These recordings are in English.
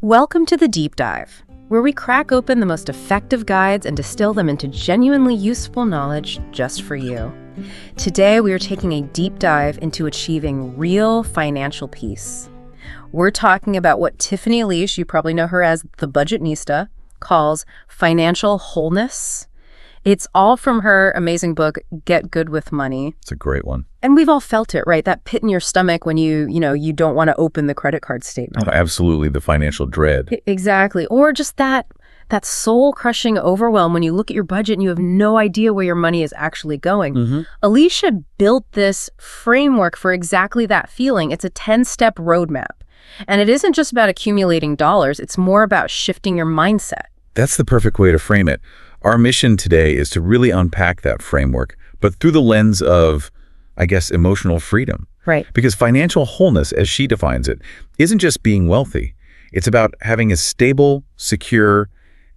Welcome to the Deep Dive, where we crack open the most effective guides and distill them into genuinely useful knowledge just for you. Today, we are taking a deep dive into achieving real financial peace. We're talking about what Tiffany Aliche, you probably know her as the Budgetnista, calls financial wholeness. It's all from her amazing book, Get Good with Money. It's a great one. And we've all felt it, right? That pit in your stomach when you don't want to open the credit card statement. Oh, absolutely, the financial dread. Exactly. Or just that soul-crushing overwhelm when you look at your budget and you have no idea where your money is actually going. Alicia built this framework for exactly that feeling. It's a 10-step roadmap. And it isn't just about accumulating dollars. It's more about shifting your mindset. That's the perfect way to frame it. Our mission today is to really unpack that framework, but through the lens of, I guess, emotional freedom. Right. Because financial wholeness, as she defines it, isn't just being wealthy. It's about having a stable, secure,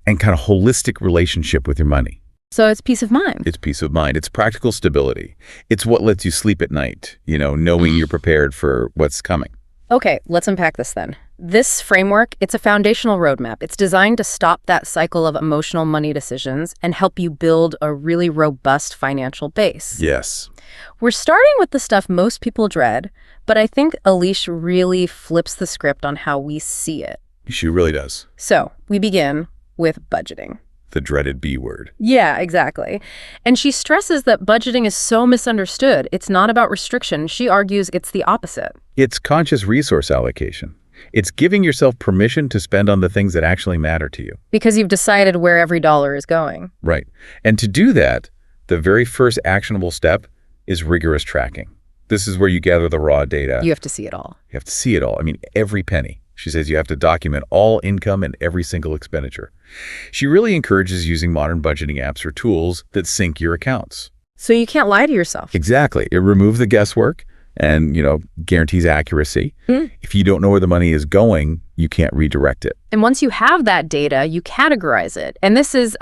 and kind of holistic relationship with your money. So it's peace of mind. It's peace of mind. It's practical stability. It's what lets you sleep at night, knowing you're prepared for what's coming. Okay, let's unpack this then. This framework, it's a foundational roadmap. It's designed to stop that cycle of emotional money decisions and help you build a really robust financial base. Yes. We're starting with the stuff most people dread, but I think Aliche really flips the script on how we see it. She really does. So we begin with budgeting. The dreaded B word. Yeah, exactly. And she stresses that budgeting is so misunderstood. It's not about restriction. She argues it's the opposite. It's conscious resource allocation. It's giving yourself permission to spend on the things that actually matter to you. Because you've decided where every dollar is going. Right. And to do that, the very first actionable step is rigorous tracking. This is where you gather the raw data. You have to see it all. You have to see it all. I mean, every penny. She says you have to document all income and every single expenditure. She really encourages using modern budgeting apps or tools that sync your accounts. So you can't lie to yourself. Exactly. It removes the guesswork and, guarantees accuracy. If you don't know where the money is going, you can't redirect it. And once you have that data, you categorize it. And this is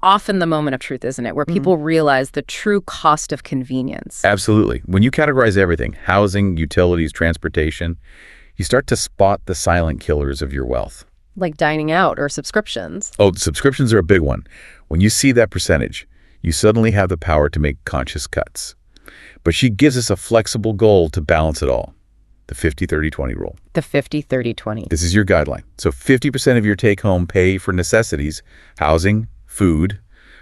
often the moment of truth, isn't it? Where people realize the true cost of convenience. Absolutely. When you categorize everything, housing, utilities, transportation, you start to spot the silent killers of your wealth. Like dining out or subscriptions. Oh, subscriptions are a big one. When you see that percentage, you suddenly have the power to make conscious cuts. But she gives us a flexible goal to balance it all. The 50-30-20 rule. The 50-30-20. This is your guideline. So 50% of your take-home pay for necessities, housing, food,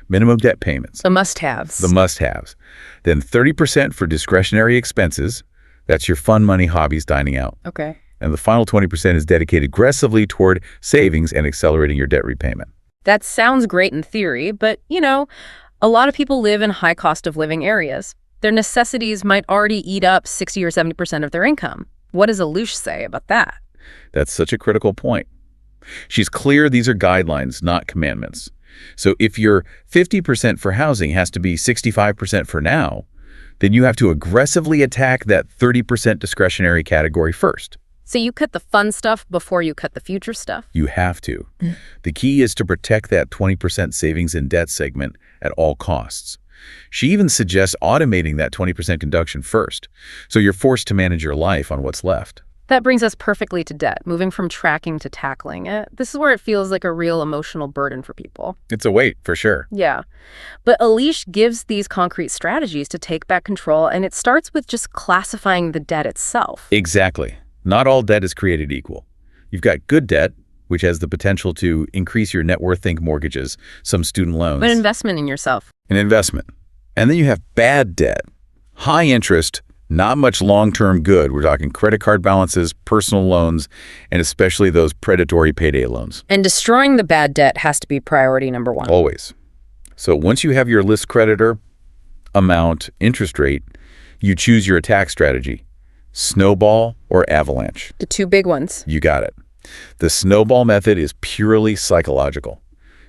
minimum debt payments. The must-haves. The must-haves. Then 30% for discretionary expenses. That's your fun money, hobbies, dining out. Okay. And the final 20% is dedicated aggressively toward savings and accelerating your debt repayment. That sounds great in theory, but, a lot of people live in high cost of living areas. Their necessities might already eat up 60 or 70% of their income. What does Aliche say about that? That's such a critical point. She's clear these are guidelines, not commandments. So if your 50% for housing has to be 65% for now, then you have to aggressively attack that 30% discretionary category first. So you cut the fun stuff before you cut the future stuff? You have to. The key is to protect that 20% savings and debt segment at all costs. She even suggests automating that 20% deduction first, so you're forced to manage your life on what's left. That brings us perfectly to debt, moving from tracking to tackling it. This is where it feels like a real emotional burden for people. It's a weight, for sure. Yeah. But Aliche gives these concrete strategies to take back control, and it starts with just classifying the debt itself. Exactly. Not all debt is created equal. You've got good debt, which has the potential to increase your net worth, think mortgages, some student loans. An investment in yourself. An investment. And then you have bad debt, high interest, not much long-term good. We're talking credit card balances, personal loans, and especially those predatory payday loans. And destroying the bad debt has to be priority number one. Always. So once you have your list creditor, amount, interest rate, you choose your attack strategy. Snowball or avalanche. The two big ones. You got it. The snowball method is purely psychological.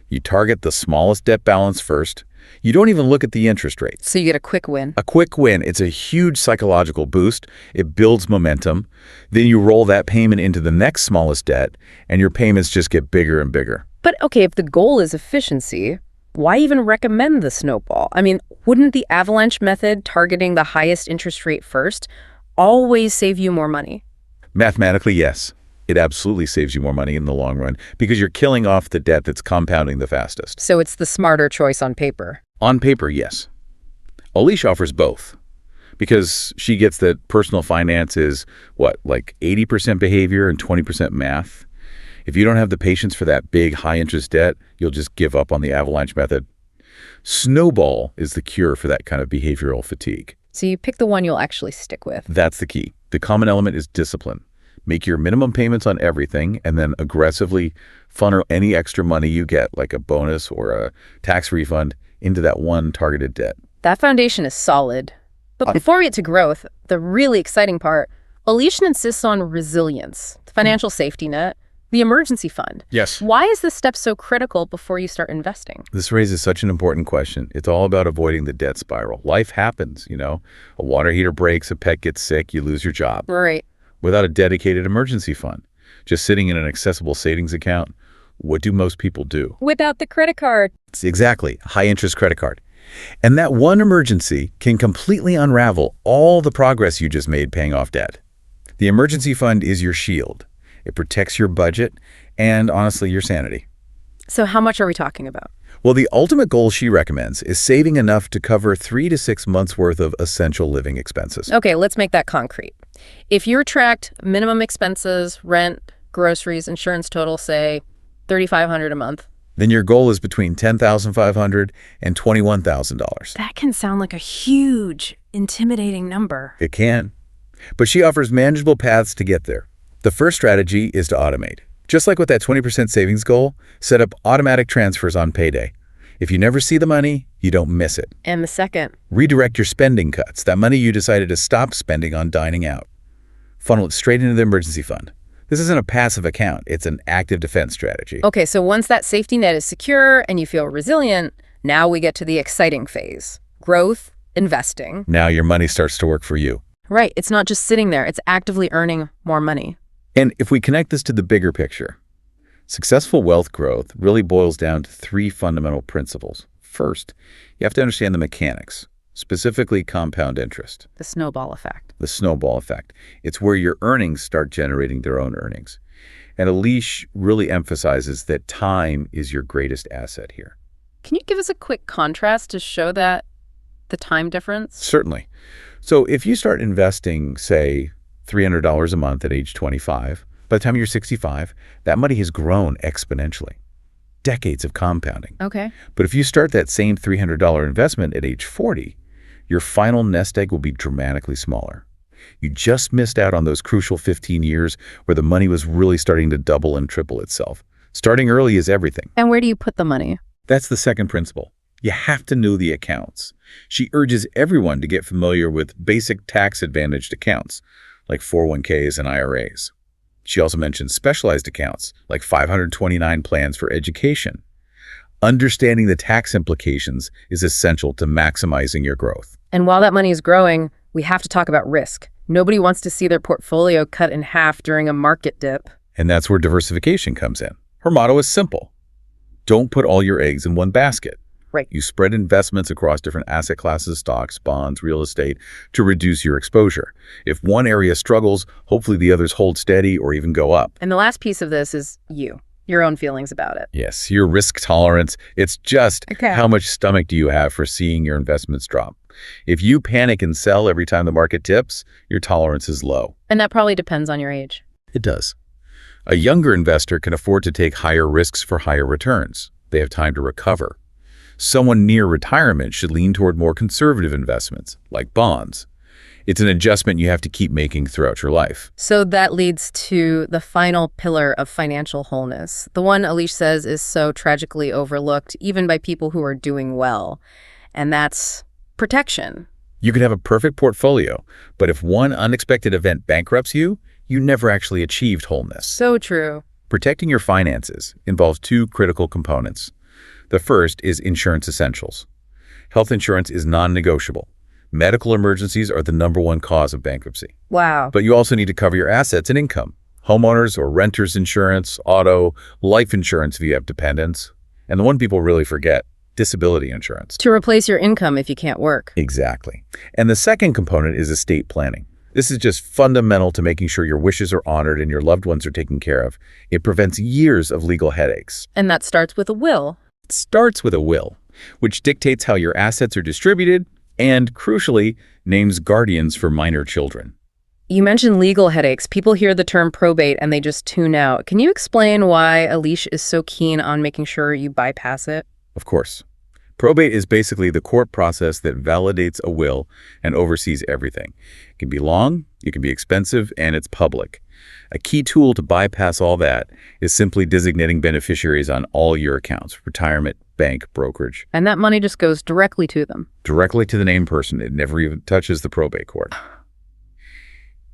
You target the smallest debt balance first. You don't even look at the interest rate. So you get a quick win. A quick win. It's a huge psychological boost. It builds momentum. Then you roll that payment into the next smallest debt, and your payments just get bigger and bigger. But okay, if the goal is efficiency, why even recommend the snowball? I mean, wouldn't the avalanche method targeting the highest interest rate first always save you more money? Mathematically, yes. It absolutely saves you more money in the long run because you're killing off the debt that's compounding the fastest. So it's the smarter choice on paper. On paper, yes. Aliche offers both because she gets that personal finance is, like 80% behavior and 20% math. If you don't have the patience for that big, high-interest debt, you'll just give up on the avalanche method. Snowball is the cure for that kind of behavioral fatigue. So you pick the one you'll actually stick with. That's the key. The common element is discipline. Make your minimum payments on everything and then aggressively funnel any extra money you get, like a bonus or a tax refund, into that one targeted debt. That foundation is solid. But before we get to growth, the really exciting part, Aliche insists on resilience, the financial safety net, the emergency fund. Yes. Why is this step so critical before you start investing? This raises such an important question. It's all about avoiding the debt spiral. Life happens, A water heater breaks, a pet gets sick, you lose your job. Right. Without a dedicated emergency fund, just sitting in an accessible savings account, what do most people do? Without the credit card. Exactly, high-interest credit card. And that one emergency can completely unravel all the progress you just made paying off debt. The emergency fund is your shield. It protects your budget and, honestly, your sanity. So how much are we talking about? Well, the ultimate goal she recommends is saving enough to cover 3 to 6 months' worth of essential living expenses. Okay, let's make that concrete. If you tracked minimum expenses, rent, groceries, insurance total, say, $3,500 a month. Then your goal is between $10,500 and $21,000. That can sound like a huge, intimidating number. It can. But she offers manageable paths to get there. The first strategy is to automate. Just like with that 20% savings goal, set up automatic transfers on payday. If you never see the money, you don't miss it. And the second? Redirect your spending cuts, that money you decided to stop spending on dining out. Funnel it straight into the emergency fund. This isn't a passive account, it's an active defense strategy. Okay, so once that safety net is secure and you feel resilient, now we get to the exciting phase. Growth, investing. Now your money starts to work for you. Right, it's not just sitting there, it's actively earning more money. And if we connect this to the bigger picture, successful wealth growth really boils down to 3 fundamental principles. First, you have to understand the mechanics, specifically compound interest. The snowball effect. The snowball effect. It's where your earnings start generating their own earnings. And Aliche really emphasizes that time is your greatest asset here. Can you give us a quick contrast to show that the time difference? Certainly. So if you start investing, say, $300 a month at age 25, by the time you're 65, that money has grown exponentially. Decades of compounding. Okay. But if you start that same $300 investment at age 40, your final nest egg will be dramatically smaller. You just missed out on those crucial 15 years where the money was really starting to double and triple itself. Starting early is everything. And where do you put the money? That's the second principle. You have to know the accounts. She urges everyone to get familiar with basic tax-advantaged accounts, like 401ks and IRAs. She also mentions specialized accounts, like 529 plans for education. Understanding the tax implications is essential to maximizing your growth. And while that money is growing, we have to talk about risk. Nobody wants to see their portfolio cut in half during a market dip. And that's where diversification comes in. Her motto is simple. Don't put all your eggs in one basket. Right. You spread investments across different asset classes, stocks, bonds, real estate, to reduce your exposure. If one area struggles, hopefully the others hold steady or even go up. And the last piece of this is your own feelings about it. Yes, your risk tolerance. It's just how much stomach do you have for seeing your investments drop. If you panic and sell every time the market dips, your tolerance is low. And that probably depends on your age. It does. A younger investor can afford to take higher risks for higher returns. They have time to recover. Someone near retirement should lean toward more conservative investments, like bonds. It's an adjustment you have to keep making throughout your life. So that leads to the final pillar of financial wholeness, the one Aliche says is so tragically overlooked, even by people who are doing well, and that's protection. You can have a perfect portfolio, but if one unexpected event bankrupts you, you never actually achieved wholeness. So true. Protecting your finances involves 2 critical components. The first is insurance essentials. Health insurance is non-negotiable. Medical emergencies are the #1 cause of bankruptcy. Wow. But you also need to cover your assets and income. Homeowners or renters insurance, auto, life insurance if you have dependents, and the one people really forget, disability insurance. To replace your income if you can't work. Exactly. And the second component is estate planning. This is just fundamental to making sure your wishes are honored and your loved ones are taken care of. It prevents years of legal headaches. And that starts with a will. It starts with a will, which dictates how your assets are distributed and, crucially, names guardians for minor children. You mentioned legal headaches. People hear the term probate and they just tune out. Can you explain why Aliche is so keen on making sure you bypass it? Of course. Probate is basically the court process that validates a will and oversees everything. It can be long, it can be expensive, and it's public. A key tool to bypass all that is simply designating beneficiaries on all your accounts: retirement, bank, brokerage. And that money just goes directly to them. Directly to the named person. It never even touches the probate court.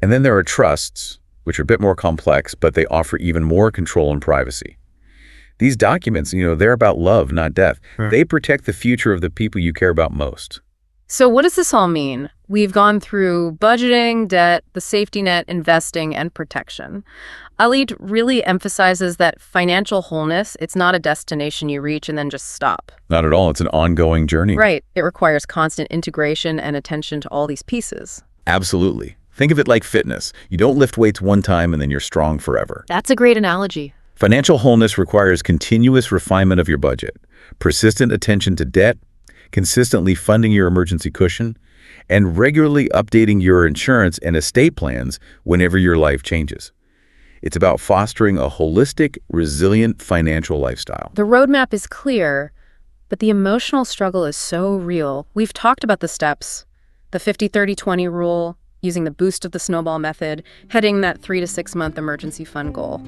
And then there are trusts, which are a bit more complex, but they offer even more control and privacy. These documents, they're about love, not death. They protect the future of the people you care about most. So what does this all mean? We've gone through budgeting, debt, the safety net, investing, and protection. Aliche really emphasizes that financial wholeness, it's not a destination you reach and then just stop. Not at all. It's an ongoing journey. Right. It requires constant integration and attention to all these pieces. Absolutely. Think of it like fitness. You don't lift weights one time and then you're strong forever. That's a great analogy. Financial wholeness requires continuous refinement of your budget, persistent attention to debt, consistently funding your emergency cushion, and regularly updating your insurance and estate plans whenever your life changes. It's about fostering a holistic, resilient financial lifestyle. The roadmap is clear, but the emotional struggle is so real. We've talked about the steps, the 50-30-20 rule, using the boost of the snowball method, hitting that 3 to 6 month emergency fund goal.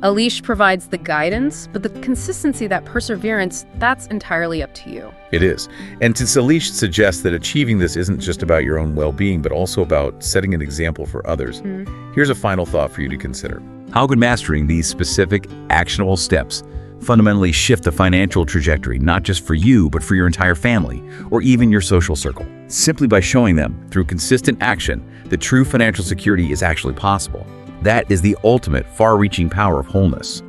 Aliche provides the guidance, but the consistency, that perseverance, that's entirely up to you. It is. And since Aliche suggests that achieving this isn't just about your own well-being, but also about setting an example for others, here's a final thought for you to consider. How could mastering these specific, actionable steps fundamentally shift the financial trajectory, not just for you, but for your entire family, or even your social circle? Simply by showing them, through consistent action, that true financial security is actually possible. That is the ultimate, far-reaching power of wholeness.